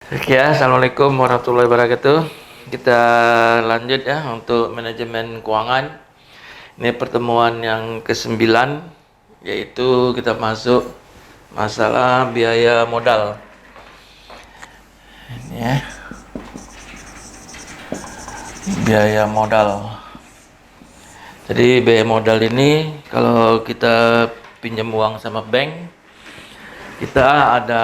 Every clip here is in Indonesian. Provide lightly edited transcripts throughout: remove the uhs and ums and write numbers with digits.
Oke ya, Assalamualaikum warahmatullahi wabarakatuh. Kita lanjut ya untuk manajemen keuangan. Ini pertemuan yang ke-9, yaitu kita masuk masalah biaya modal. Ini ya, biaya modal. Jadi biaya modal ini kalau kita pinjam uang sama bank, kita ada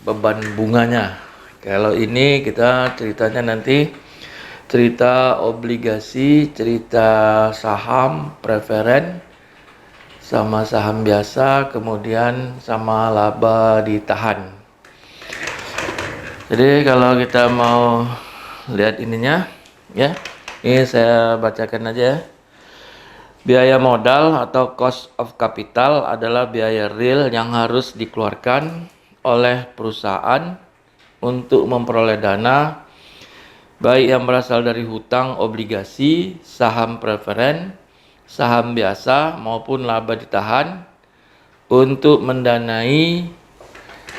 beban bunganya. Kalau ini kita ceritanya nanti cerita obligasi, cerita saham preferen, sama saham biasa, kemudian sama laba ditahan. Jadi kalau kita mau lihat ininya ya, ini saya bacakan aja ya. Biaya modal atau cost of capital adalah biaya real yang harus dikeluarkan oleh perusahaan untuk memperoleh dana, baik yang berasal dari hutang, obligasi, saham preferen, saham biasa maupun laba ditahan, untuk mendanai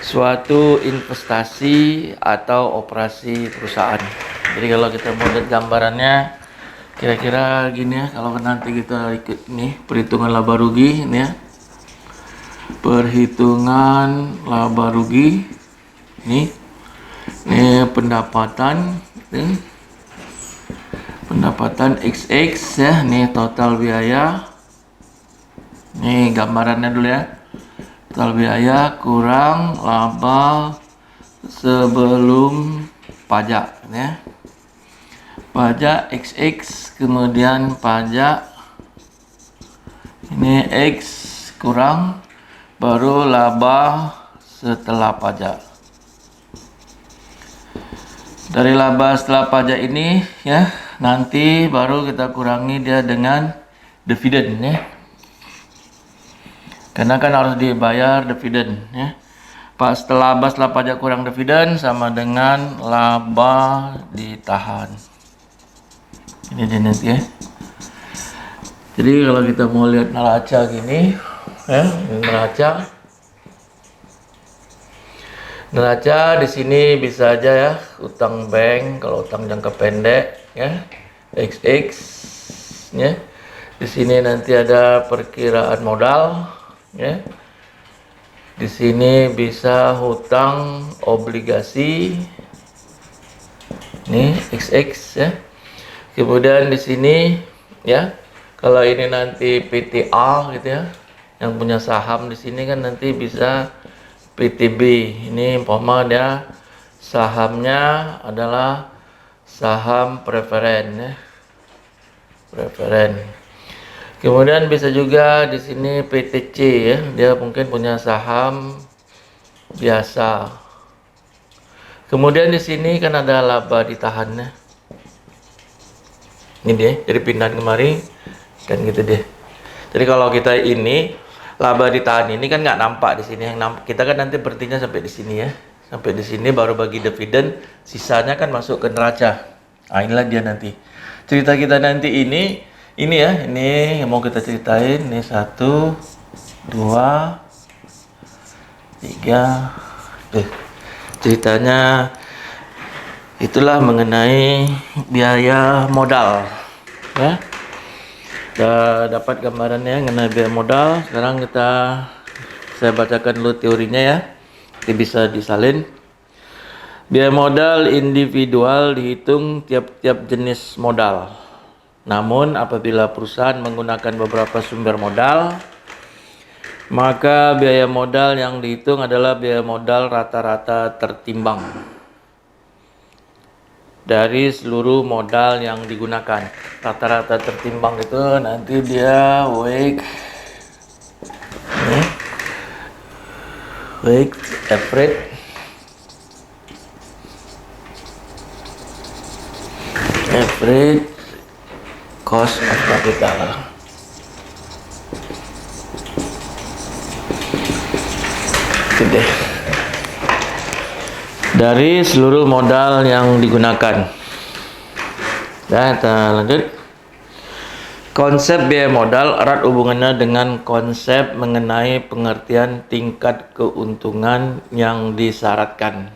suatu investasi atau operasi perusahaan. Jadi kalau kita mau lihat gambarannya kira-kira gini ya, kalau nanti kita ikut nih perhitungan laba rugi ini ya. Perhitungan laba rugi nih. Ini pendapatan nih. Pendapatan XX ya, nih total biaya. Nih gambarannya dulu ya. Total biaya kurang laba sebelum pajak ya. Pajak XX, kemudian pajak ini X kurang, baru laba setelah pajak. Dari laba setelah pajak ini ya, nanti baru kita kurangi dia dengan dividen ya. Karena kan harus dibayar dividen ya. Setelah laba setelah pajak kurang dividen sama dengan laba ditahan. Ini dia nanti ya. Jadi kalau kita mau lihat neraca gini ya, neraca di sini bisa aja ya, utang bank kalau utang jangka pendek ya, XX ya. Di sini nanti ada perkiraan modal ya. Di sini bisa hutang obligasi. Nih XX ya. Kemudian di sini ya, kalau ini nanti PTA gitu ya, yang punya saham di sini kan nanti bisa PTB. Ini umpama dia sahamnya adalah saham preferen ya. Preferen. Kemudian bisa juga di sini PTC ya, dia mungkin punya saham biasa. Kemudian di sini kan ada laba ditahannya. Ini dia, jadi pindahan kemari kan gitu deh. Jadi kalau kita ini laba ditahan ini kan nggak nampak di sini, yang kita kan nanti berhentinya sampai di sini ya, sampai di sini baru bagi dividen, sisanya kan masuk ke neraca. Nah inilah dia nanti cerita kita nanti ini ya, ini yang mau kita ceritain. Ini 1, 2, 3 ceritanya itulah mengenai biaya modal ya. Udah dapat gambarannya mengenai biaya modal. Sekarang saya bacakan dulu teorinya ya, nanti bisa disalin. Biaya modal individual dihitung tiap-tiap jenis modal. Namun apabila perusahaan menggunakan beberapa sumber modal, maka biaya modal yang dihitung adalah biaya modal rata-rata tertimbang dari seluruh modal yang digunakan. Rata-rata tertimbang itu nanti dia weight average cost of capital. Itu deh, dari seluruh modal yang digunakan. Nah, kita lanjut. Konsep biaya modal erat hubungannya dengan konsep mengenai pengertian tingkat keuntungan yang disyaratkan.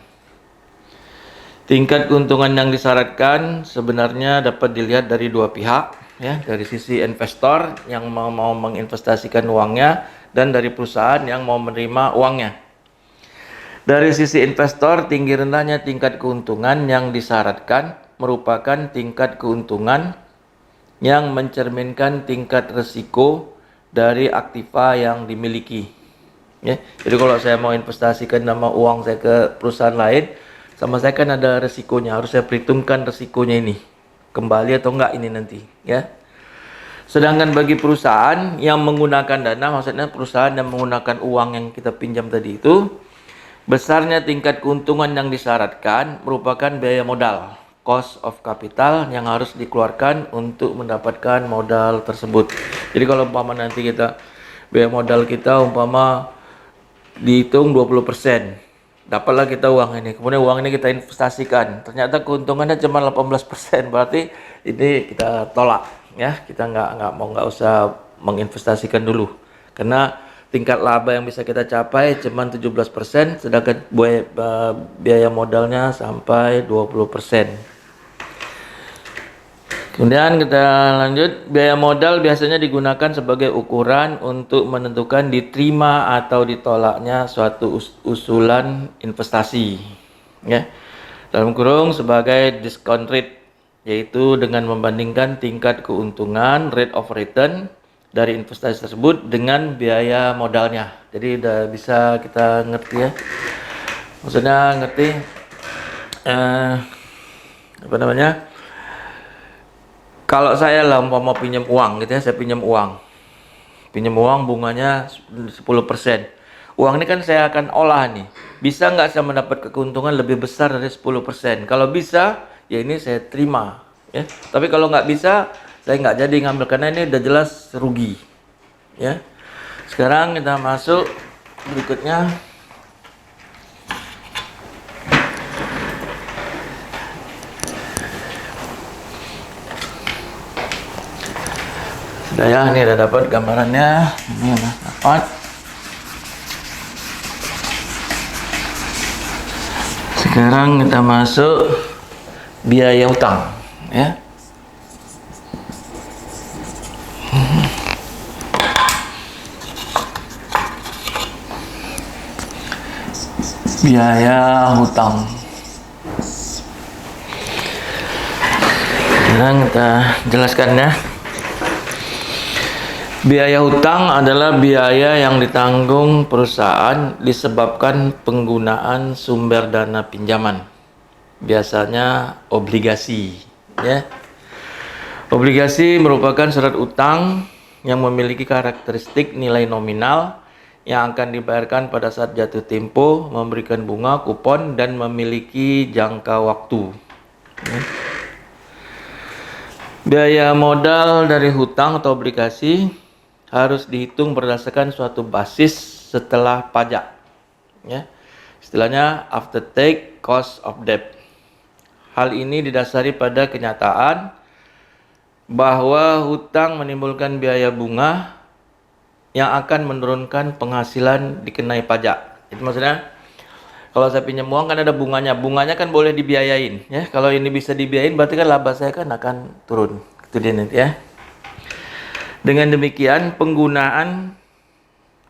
Tingkat keuntungan yang disyaratkan sebenarnya dapat dilihat dari dua pihak, ya, dari sisi investor yang mau menginvestasikan uangnya dan dari perusahaan yang mau menerima uangnya. Dari sisi investor, tinggi rendahnya tingkat keuntungan yang disyaratkan merupakan tingkat keuntungan yang mencerminkan tingkat risiko dari aktiva yang dimiliki. Ya, jadi kalau saya mau investasikan nama uang saya ke perusahaan lain, sama saya kan ada resikonya, harus saya perhitungkan resikonya ini, kembali atau enggak ini nanti, ya. Sedangkan bagi perusahaan yang menggunakan dana, maksudnya perusahaan yang menggunakan uang yang kita pinjam tadi itu, besarnya tingkat keuntungan yang disyaratkan merupakan biaya modal, cost of capital yang harus dikeluarkan untuk mendapatkan modal tersebut. Jadi kalau umpama nanti kita biaya modal kita umpama dihitung 20%, dapatlah kita uang ini, kemudian uang ini kita investasikan, ternyata keuntungannya cuma 18%, berarti ini kita tolak, ya. Kita nggak usah menginvestasikan dulu, karena tingkat laba yang bisa kita capai cuma 17%, sedangkan biaya modalnya sampai 20%. Kemudian kita lanjut, biaya modal biasanya digunakan sebagai ukuran untuk menentukan diterima atau ditolaknya suatu usulan investasi, ya. Dalam kurung sebagai discount rate, yaitu dengan membandingkan tingkat keuntungan rate of return dari investasi tersebut dengan biaya modalnya. Jadi udah bisa kita ngerti, ya. Maksudnya ngerti apa namanya? Kalau saya lah mau pinjam uang gitu, ya, saya pinjam uang bunganya 10%. Uang ini kan saya akan olah nih. Bisa nggak saya mendapat keuntungan lebih besar dari 10%? Kalau bisa, ya ini saya terima, ya. Tapi kalau nggak bisa, saya nggak jadi ngambil karena ini udah jelas rugi, ya. Sekarang kita masuk berikutnya. Sudah, ya, ini udah dapat gambarannya. Ini udah dapat. Sekarang kita masuk biaya utang, ya. Biaya hutang. Sekarang kita jelaskan, ya. Biaya hutang adalah biaya yang ditanggung perusahaan disebabkan penggunaan sumber dana pinjaman, biasanya obligasi, ya. Obligasi merupakan surat utang yang memiliki karakteristik nilai nominal yang akan dibayarkan pada saat jatuh tempo, memberikan bunga, kupon, dan memiliki jangka waktu, ya. Biaya modal dari hutang atau obligasi harus dihitung berdasarkan suatu basis setelah pajak, ya. Istilahnya after take cost of debt. Hal ini didasari pada kenyataan bahwa hutang menimbulkan biaya bunga yang akan menurunkan penghasilan dikenai pajak. Itu maksudnya kalau saya pinjam uang kan ada bunganya. Bunganya kan boleh dibiayain, ya. Kalau ini bisa dibiayain berarti kan laba saya kan akan turun. Itu dia nanti, ya. Dengan demikian, penggunaan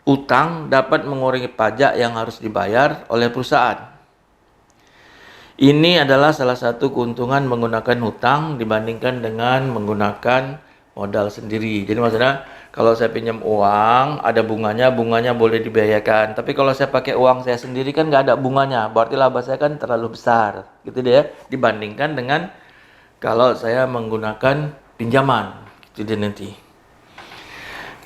utang dapat mengurangi pajak yang harus dibayar oleh perusahaan. Ini adalah salah satu keuntungan menggunakan hutang dibandingkan dengan menggunakan modal sendiri. Jadi maksudnya, kalau saya pinjam uang, ada bunganya boleh dibiayakan. Tapi kalau saya pakai uang saya sendiri kan nggak ada bunganya, berarti laba saya kan terlalu besar, gitu deh, ya. Dibandingkan dengan kalau saya menggunakan pinjaman, gitu deh nanti.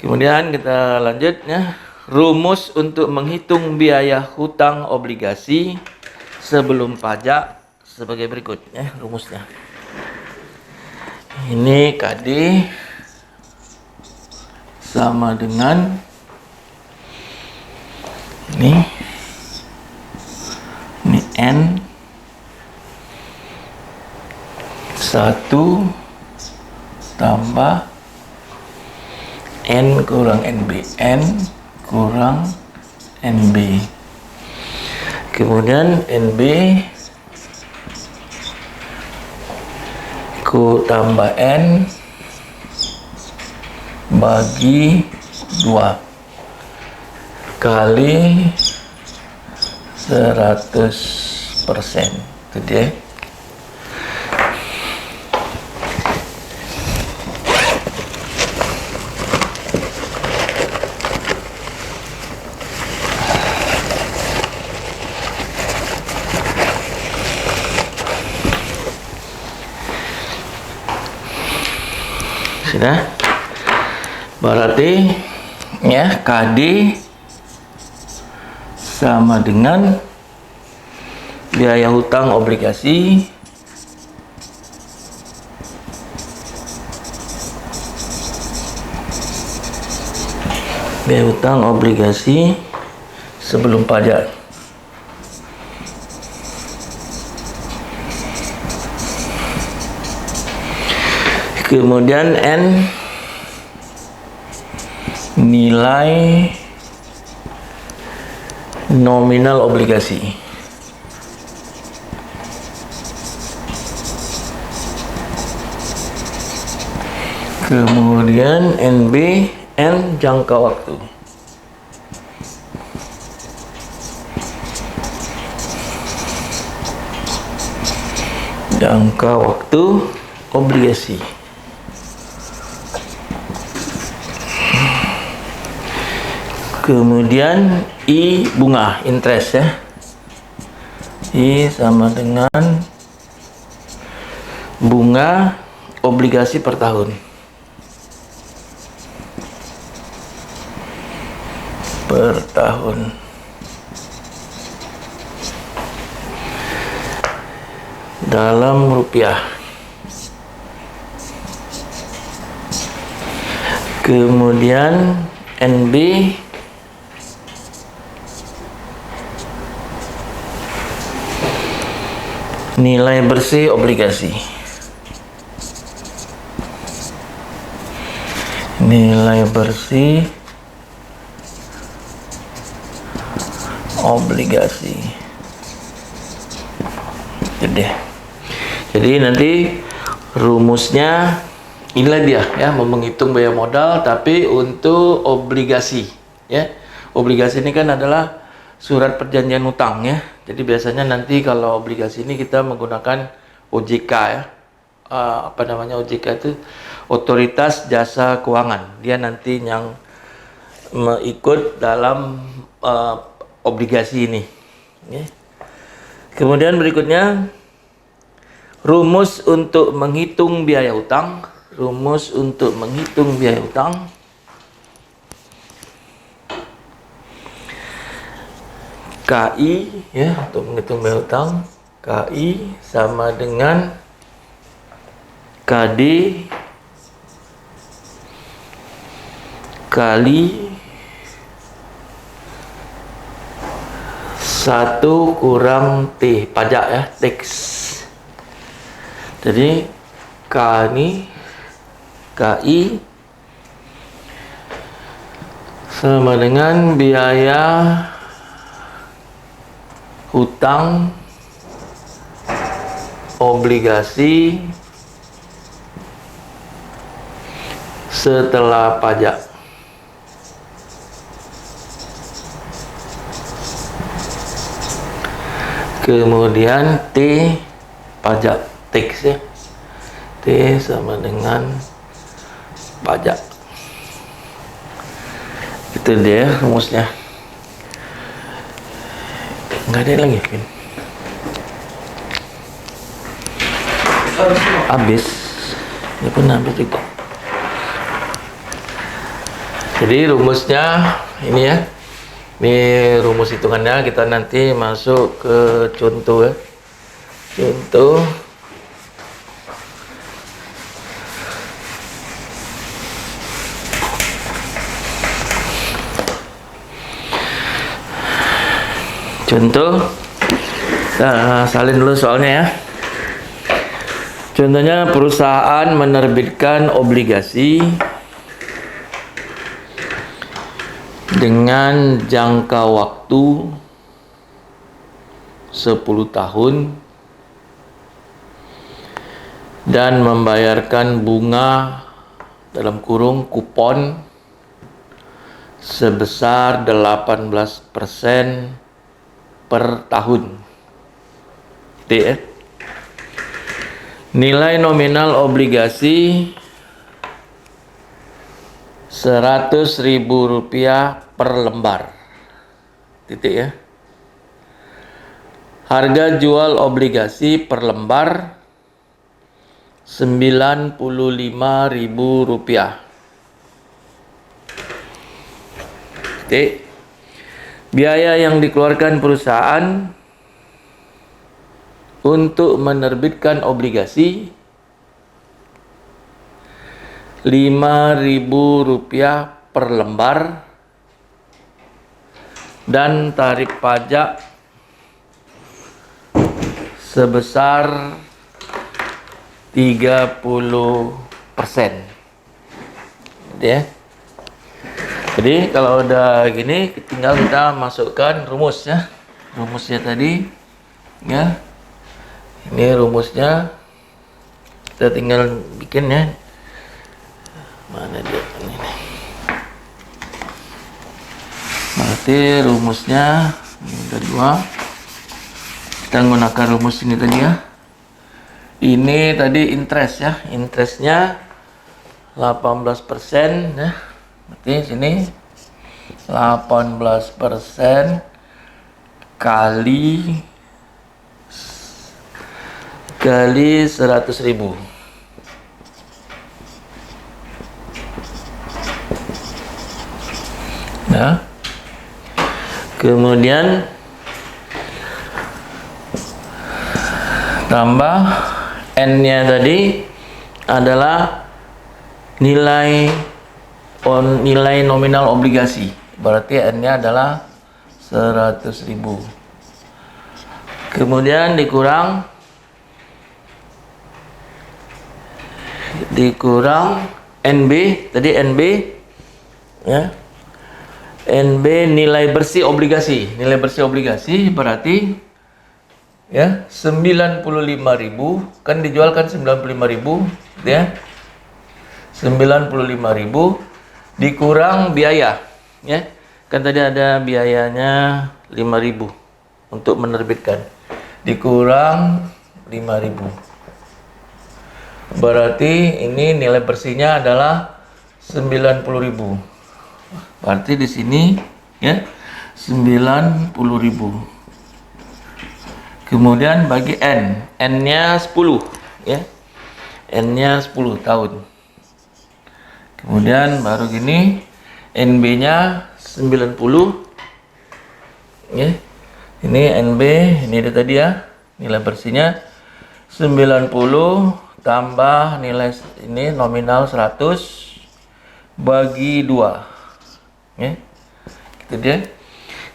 Kemudian kita lanjut, ya. Rumus untuk menghitung biaya hutang obligasi sebelum pajak sebagai berikut, ya, rumusnya. Ini KD sama dengan ini N 1 tambah N kurang NB, N kurang NB. Kemudian NB Ku tambah N bagi 2 kali 100%. Itu dia. Sudah. Berarti ya KD sama dengan biaya hutang obligasi sebelum pajak. Kemudian N nilai nominal obligasi. Kemudian NB, N jangka waktu. Jangka waktu obligasi. Kemudian I bunga, interest ya. I sama dengan bunga obligasi per tahun. Per tahun. Dalam rupiah. Kemudian NB nilai bersih obligasi. Nilai bersih obligasi. Jadi nanti rumusnya inilah dia ya, menghitung biaya modal tapi untuk obligasi ya. Obligasi ini kan adalah surat perjanjian utang ya. Jadi biasanya nanti kalau obligasi ini kita menggunakan OJK ya. Apa namanya OJK itu? Otoritas Jasa Keuangan. Dia nanti yang ikut dalam obligasi ini. Ya. Kemudian berikutnya rumus untuk menghitung biaya utang. Rumus untuk menghitung biaya utang. KI ya, untuk menghitung biaya utang, KI sama dengan KD kali 1 kurang T, pajak ya, tax. Jadi K ini KI sama dengan biaya hutang obligasi setelah pajak. Kemudian T pajak, tax ya. T sama dengan pajak. Itu dia rumusnya. Nggak ada lagi kan? Habis. Ya pun habis juga. Jadi rumusnya ini ya. Ini rumus hitungannya, kita nanti masuk ke contoh ya. Contoh. Contoh, salin dulu soalnya ya. Contohnya perusahaan menerbitkan obligasi dengan jangka waktu 10 tahun dan membayarkan bunga dalam kurung kupon sebesar 18% per tahun. Gitu ya. Nilai nominal obligasi Rp100.000 per lembar. Titik ya. Harga jual obligasi per lembar Rp95.000. Titik. Biaya yang dikeluarkan perusahaan untuk menerbitkan obligasi Rp5.000 per lembar, dan tarif pajak sebesar 30%. Ya. Jadi kalau udah gini, tinggal kita masukkan rumus ya. Rumusnya tadi ya. Ini rumusnya. Kita tinggal bikin ya. Mana dia ini? Berarti rumusnya ini udah 2. Kita menggunakan rumus ini tadi ya. Ini tadi interest ya. Interestnya 18% ya. Berarti sini 18% kali 100.000. Nah, kemudian tambah N-nya tadi adalah nilai nominal obligasi. Berarti N-nya adalah 100.000. Kemudian dikurang NB, tadi NB ya. NB nilai bersih obligasi. Nilai bersih obligasi berarti ya 95.000, kan dijual kan 95.000 ya. 95.000 dikurang biaya ya. Kan tadi ada biayanya 5.000 untuk menerbitkan. Dikurang 5.000. Berarti ini nilai bersihnya adalah 90.000. Berarti di sini ya 90.000. Kemudian bagi N, N-nya 10 ya. N-nya 10 tahun. Kemudian baru gini NB-nya 90 ya. Ini NB, ini dia tadi ya. Nilai bersihnya 90 tambah nilai ini nominal 100 bagi 2 ya. Gitu dia.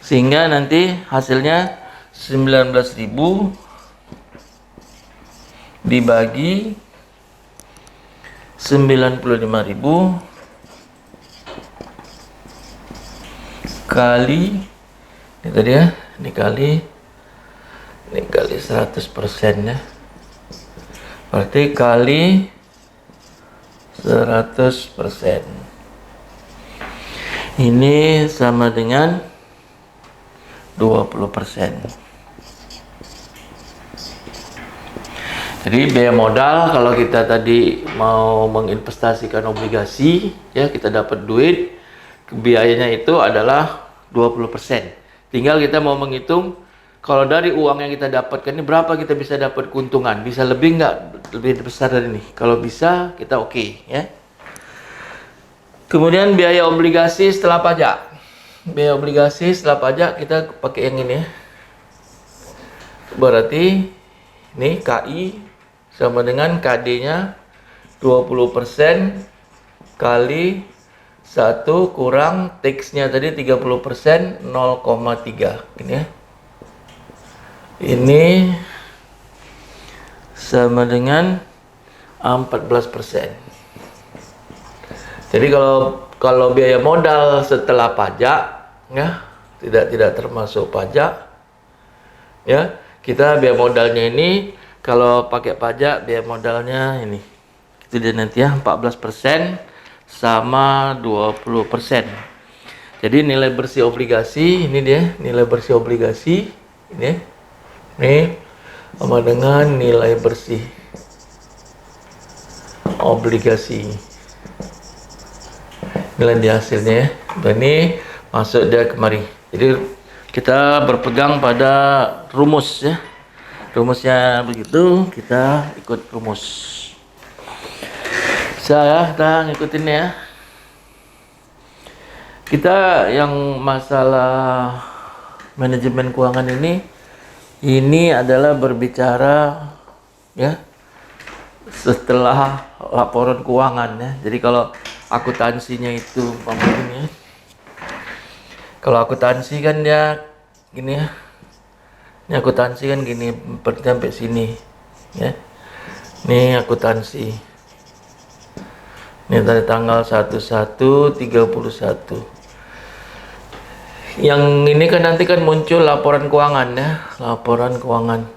Sehingga nanti hasilnya 19.000 dibagi 95.000 kali ini tadi ya, ini kali 100% ya. Berarti kali 100%. Ini sama dengan 20%. Jadi biaya modal kalau kita tadi mau menginvestasikan obligasi ya, kita dapat duit, biayanya itu adalah 20%. Tinggal kita mau menghitung kalau dari uang yang kita dapatkan ini berapa kita bisa dapat keuntungan, bisa lebih nggak, lebih besar dari ini. Kalau bisa kita oke ya. Kemudian biaya obligasi setelah pajak. Biaya obligasi setelah pajak kita pakai yang ini ya. Berarti ini KI sama dengan KD-nya 20% kali 1 kurang tax-nya tadi 30%, 0,3 ini ya. Ini sama dengan 14%. Jadi kalau biaya modal setelah pajak ya, tidak termasuk pajak ya, kita biaya modalnya ini Kalau pakai pajak biaya modalnya ini. Itu dia nanti ya, 14% sama 20%. Jadi nilai bersih obligasi ini dia, nilai bersih obligasi ini. Nih sama dengan nilai bersih obligasi. Inilah dia hasilnya ya. Dan ini masuk dia kemari. Jadi kita berpegang pada rumus ya. Rumusnya begitu, kita ikut rumus. Bisa ya, kita ngikutin ya. Kita yang masalah manajemen keuangan ini adalah berbicara ya setelah laporan keuangan ya. Jadi kalau akuntansinya itu ya. Kalau akuntansi kan dia gini ya. Ini akuntansi kan gini sampai sini ya. Ini akuntansi. Ini dari tanggal 11/31. Yang ini kan nanti kan muncul laporan keuangan ya, laporan keuangan.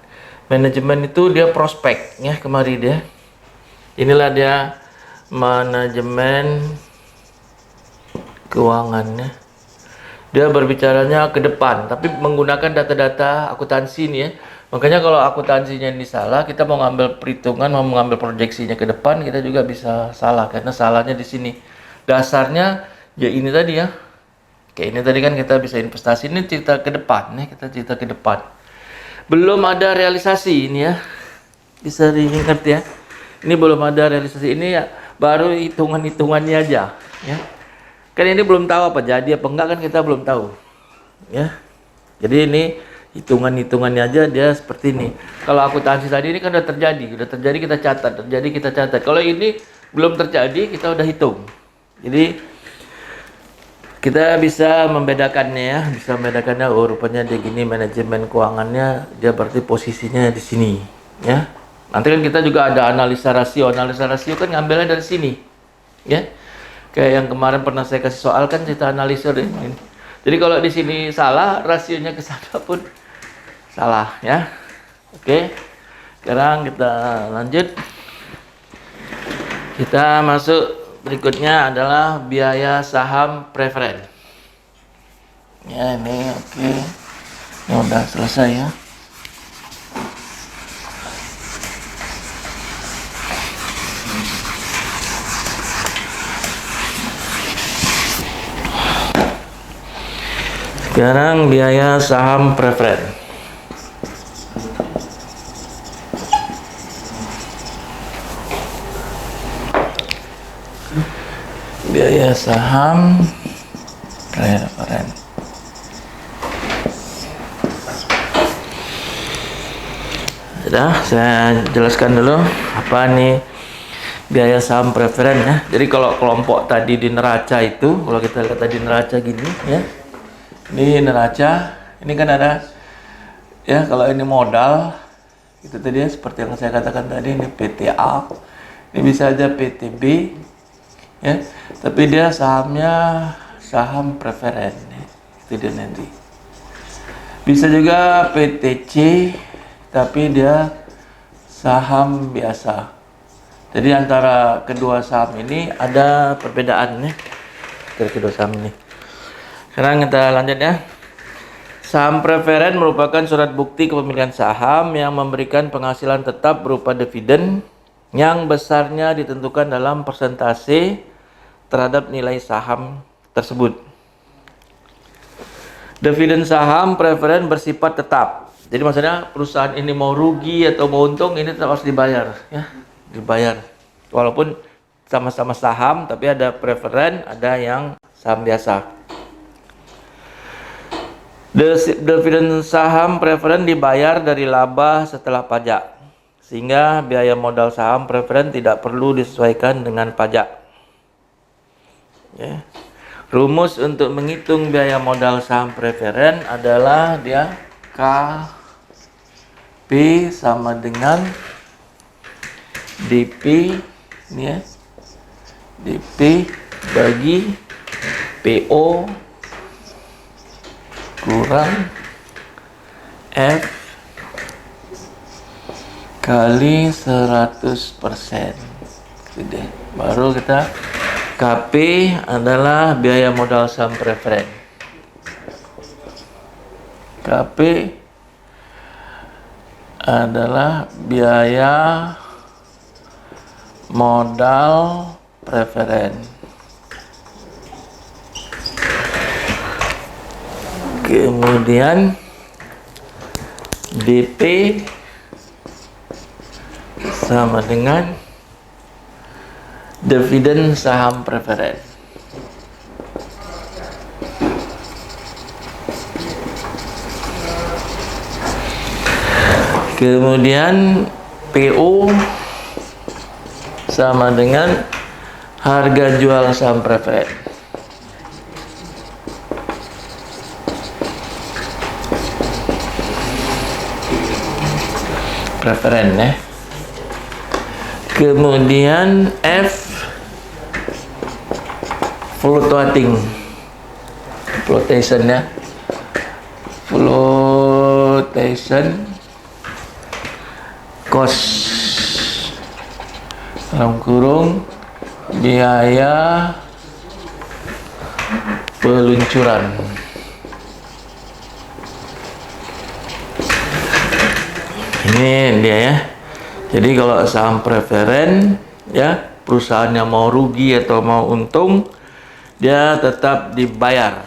Manajemen itu dia prospek ya, kemari dia. Inilah dia manajemen keuangannya. Dia berbicaranya ke depan, tapi menggunakan data-data akuntansi ini ya. Makanya kalau akuntansinya ini salah, kita mau ngambil perhitungan, mau mengambil proyeksinya ke depan, kita juga bisa salah karena salahnya di sini. Dasarnya ya ini tadi ya. Kayak ini tadi kan kita bisa investasi, ini cerita ke depan nih, kita cerita ke depan. Belum ada realisasi ini ya. Bisa diingat ya. Ini belum ada realisasi, ini ya baru hitungan-hitungannya aja ya. Kan ini belum tahu apa jadi apa enggak, kan kita belum tahu. Ya. Jadi ini hitungan-hitungannya aja dia seperti ini. Kalau akuntansi tadi ini kan udah terjadi kita catat, terjadi kita catat. Kalau ini belum terjadi kita udah hitung. Jadi kita bisa membedakannya ya, oh rupanya dia gini manajemen keuangannya, dia berarti posisinya di sini ya. Nanti kan kita juga ada analisa rasio kan ngambilnya dari sini ya. Kayak yang kemarin pernah saya kasih soal kan kita analisa ini. Jadi kalau di sini salah, rasionya ke sana pun salah ya. Oke. Sekarang kita lanjut. Kita masuk. Berikutnya adalah biaya saham preferen. Ya ini oke. Ini udah selesai ya. Sekarang biaya saham preferen. Biaya saham preferen. Sudah, saya jelaskan dulu apa nih biaya saham preferen ya. Jadi kalau kelompok tadi di neraca itu, kalau kita lihat tadi neraca gini ya. Ini neraca, ini kan ada ya, kalau ini modal itu tadi ya, seperti yang saya katakan tadi, ini PTA. Ini bisa aja PTB ya, tapi dia sahamnya saham preferen ya. Itu dia nanti. Bisa juga PTC, tapi dia saham biasa. Jadi antara kedua saham ini ada perbedaan ya, kedua saham ini. Sekarang kita lanjut ya. Saham preferen merupakan surat bukti kepemilikan saham yang memberikan penghasilan tetap berupa dividen yang besarnya ditentukan dalam persentase terhadap nilai saham tersebut. Dividen saham preferen bersifat tetap. Jadi maksudnya perusahaan ini mau rugi atau mau untung, ini tetap harus dibayar ya, dibayar. Walaupun sama-sama saham, tapi ada preferen, ada yang saham biasa. Dividen saham preferen dibayar dari laba setelah pajak, sehingga biaya modal saham preferen tidak perlu disesuaikan dengan pajak. Ya. Rumus untuk menghitung biaya modal saham preferen adalah dia KP sama dengan DP ini ya, DP bagi PO kurang F kali 100%. Gitu deh. Baru kita KP adalah biaya modal saham preferen. KP adalah biaya modal preferen. Kemudian DP sama dengan dividen saham preferen. Kemudian PO sama dengan harga jual saham preferen. Preferen ya. Kemudian F floating, flotation ya, flotation cost dalam kurung biaya peluncuran. Ini dia ya. Jadi kalau saham preferen ya, perusahaannya mau rugi atau mau untung, dia tetap dibayar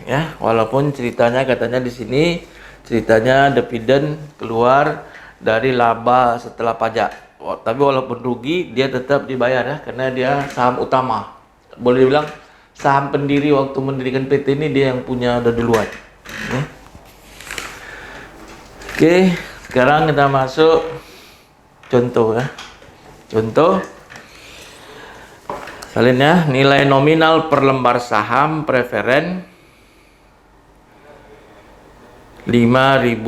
ya, walaupun ceritanya katanya di sini ceritanya dividen keluar dari laba setelah pajak. Tapi walaupun rugi dia tetap dibayar ya, karena dia saham utama. Boleh dibilang saham pendiri waktu mendirikan PT ini dia yang punya udah duluan. Oke, sekarang kita masuk contoh ya. Contoh salin ya, nilai nominal per lembar saham preferen Rp5.000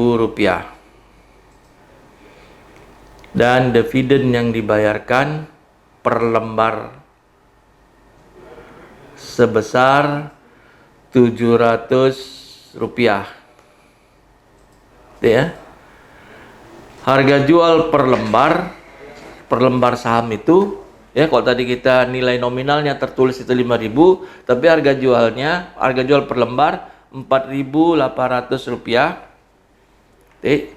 dan dividen yang dibayarkan per lembar sebesar Rp700 ya. Harga jual per lembar saham itu ya, kalau tadi kita nilai nominalnya tertulis itu 5.000, tapi harga jual per lembar Rp4.800.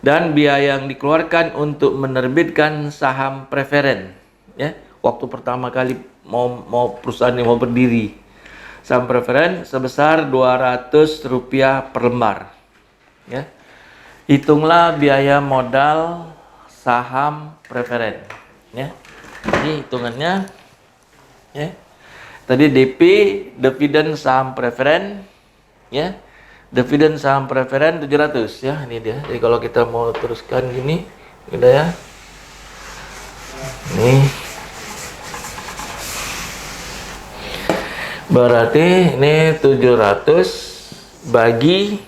Dan biaya yang dikeluarkan untuk menerbitkan saham preferen ya, waktu pertama kali mau perusahaan yang mau berdiri, saham preferen sebesar Rp200 per lembar ya. Hitunglah biaya modal saham preferen ya. Ini hitungannya ya. Tadi DP dividen saham preferen ya. Dividen saham preferen 700 ya, ini dia. Jadi kalau kita mau teruskan gini, udah ya. Nih. Berarti ini 700 bagi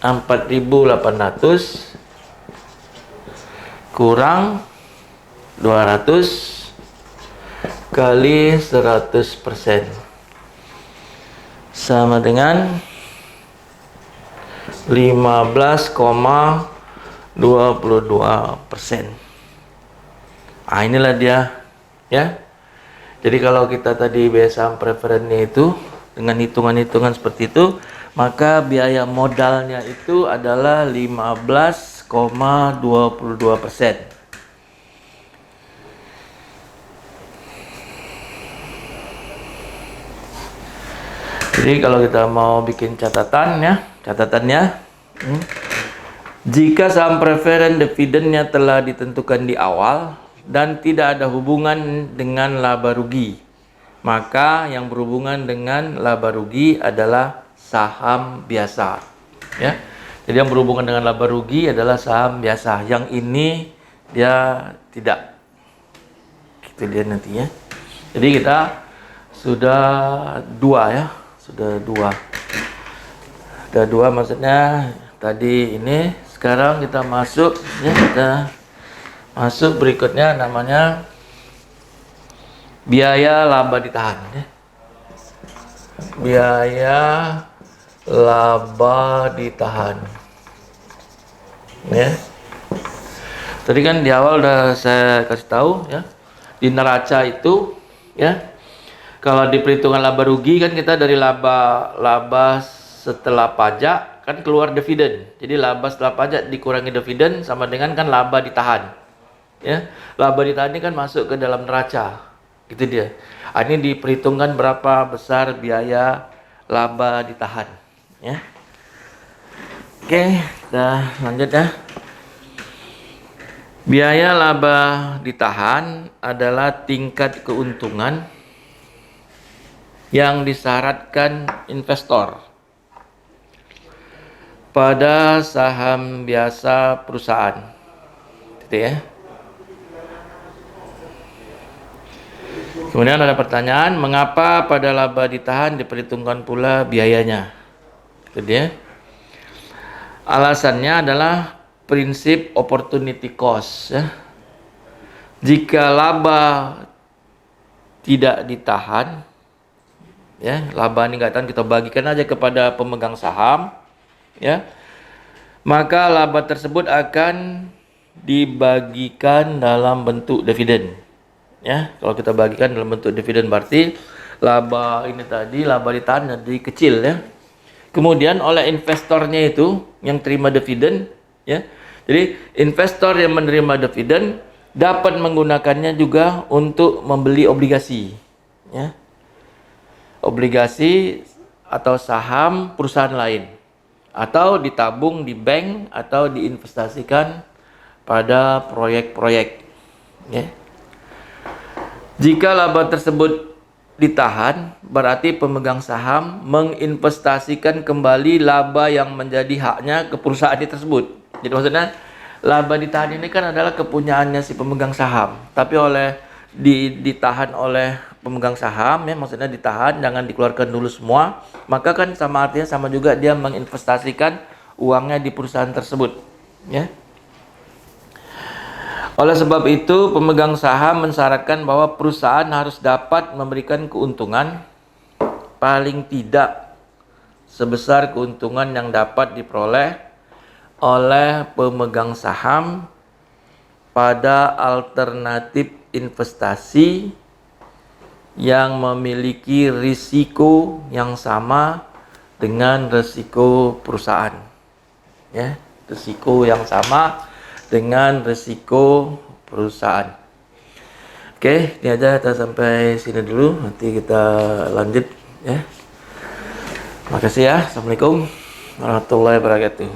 4.800 kurang 200 kali 100% sama dengan 15,22%. Ah, inilah dia ya. Jadi kalau kita tadi biaya saham preferennya itu dengan hitungan-hitungan seperti itu, maka biaya modalnya itu adalah 15,22%. Jadi kalau kita mau bikin catatannya, jika saham preferen dividennya telah ditentukan di awal dan tidak ada hubungan dengan laba rugi, maka yang berhubungan dengan laba rugi adalah saham biasa ya. Jadi yang berhubungan dengan laba rugi adalah saham biasa, yang ini dia tidak, gitu dia nantinya. Jadi kita sudah dua maksudnya tadi ini. Sekarang kita masuk ya, kita masuk berikutnya namanya biaya laba ditahan ya. Biaya laba ditahan ya. Tadi kan di awal udah saya kasih tahu ya, di neraca itu ya, kalau di perhitungan laba rugi kan kita dari laba setelah pajak kan keluar dividen. Jadi laba setelah pajak dikurangi dividen sama dengan kan laba ditahan. Ya, laba ditahan ini kan masuk ke dalam neraca. Gitu dia. Ini diperhitungkan berapa besar biaya laba ditahan, ya. Oke, kita lanjut ya. Biaya laba ditahan adalah tingkat keuntungan yang disyaratkan investor pada saham biasa perusahaan. Gitu ya. Kemudian ada pertanyaan, mengapa pada laba ditahan diperhitungkan pula biayanya? Itu dia. Alasannya adalah prinsip opportunity cost ya. Jika laba tidak ditahan ya, laba ini nggak tahan, kita bagikan aja kepada pemegang saham ya, maka laba tersebut akan dibagikan dalam bentuk dividen ya. Kalau kita bagikan dalam bentuk dividen berarti laba ini tadi, laba ditahan jadi kecil ya. Kemudian oleh investornya itu yang terima dividen ya. Jadi investor yang menerima dividen dapat menggunakannya juga untuk membeli obligasi ya. Obligasi atau saham perusahaan lain, atau ditabung di bank atau diinvestasikan pada proyek-proyek ya. Jika laba tersebut ditahan, berarti pemegang saham menginvestasikan kembali laba yang menjadi haknya ke perusahaan tersebut. Jadi maksudnya laba ditahan ini kan adalah kepunyaannya si pemegang saham, tapi ditahan oleh pemegang saham ya, maksudnya ditahan, jangan dikeluarkan dulu semua, maka kan sama artinya sama juga dia menginvestasikan uangnya di perusahaan tersebut ya. Oleh sebab itu, pemegang saham mensyaratkan bahwa perusahaan harus dapat memberikan keuntungan paling tidak sebesar keuntungan yang dapat diperoleh oleh pemegang saham pada alternatif investasi yang memiliki risiko yang sama dengan risiko perusahaan. Ya, risiko yang sama dengan risiko perusahaan. Oke, ini aja kita sampai sini dulu. Nanti kita lanjut ya. Makasih ya. Assalamualaikum warahmatullahi wabarakatuh.